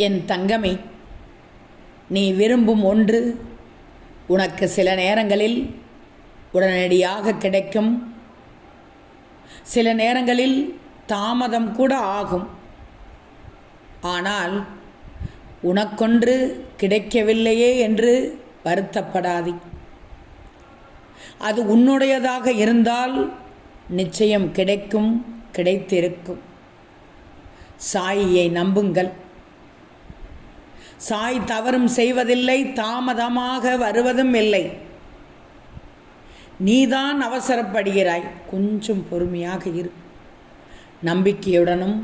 என் தங்கமே, நீ விரும்பும் ஒன்று உனக்கு சில நேரங்களில் உடனடியாக கிடைக்கும், சில நேரங்களில் தாமதம் கூட ஆகும். ஆனால் உனக்கொன்று கிடைக்கவில்லையே என்று வருத்தப்படாதே. அது உன்னுடையதாக இருந்தால் நிச்சயம் கிடைக்கும், கிடைத்திருக்கும். சாயியை நம்புங்கள். சாய் தவறும் செய்வதில்லை, தாமதமாக வருவதும் இல்லை. நீதான் அவசரப்படுகிறாய். கொஞ்சம் பொறுமையாக இரு. நம்பிக்கையுடனும்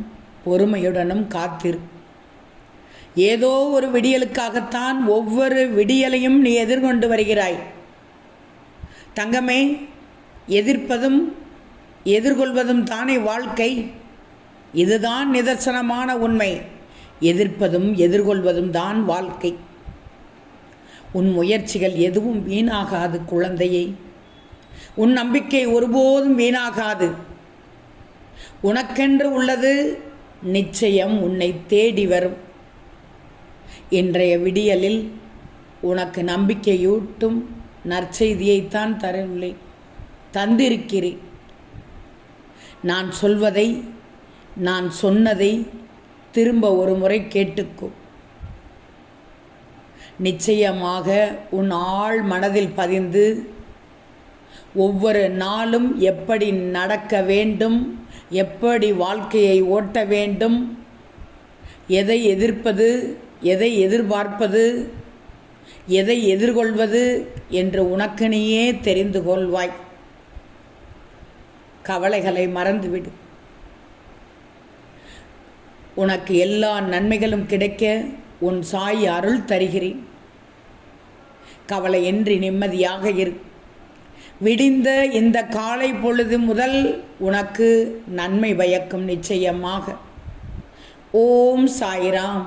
பொறுமையுடனும் காத்திரு. ஏதோ ஒரு விடியலுக்காகத்தான் ஒவ்வொரு விடியலையும் நீ எதிர்கொண்டு வருகிறாய். தங்கமே, எதிர்ப்பதும் எதிர்கொள்வதும் தானே வாழ்க்கை. இதுதான் நிதர்சனமான உண்மை. எதிர்ப்பதும் எதிர்கொள்வதும் தான் வாழ்க்கை. உன் முயற்சிகள் எதுவும் வீணாகாது குழந்தையை. உன் நம்பிக்கை ஒருபோதும் வீணாகாது. உனக்கென்று உள்ளது நிச்சயம் உன்னை தேடி வரும். இன்றைய விடியலில் உனக்கு நம்பிக்கையூட்டும் நற்செய்தியைத்தான் தரவில்லை, தந்திருக்கிறேன். நான் சொல்வதை, நான் சொன்னதை திரும்ப ஒரு முறை கேட்டுக்கோ. நிச்சயமாக உன் ஆழ் மனதில் பதிந்து ஒவ்வொரு நாளும் எப்படி நடக்க வேண்டும், எப்படி வாழ்க்கையை ஓட்ட வேண்டும், எதை எதிர்ப்பது, எதை எதிர்பார்ப்பது, எதை எதிர்கொள்வது என்று உனக்கு நீயே தெரிந்து கொள்வாய். கவலைகளை மறந்துவிடு. உனக்கு எல்லா நன்மைகளும் கிடைக்க உன் சாய் அருள் தருகிறேன். கவலையின்றி நிம்மதியாக இரு. விடிந்த இந்த காலை பொழுது முதல் உனக்கு நன்மை பயக்கும் நிச்சயமாக. ஓம் சாய்ராம்.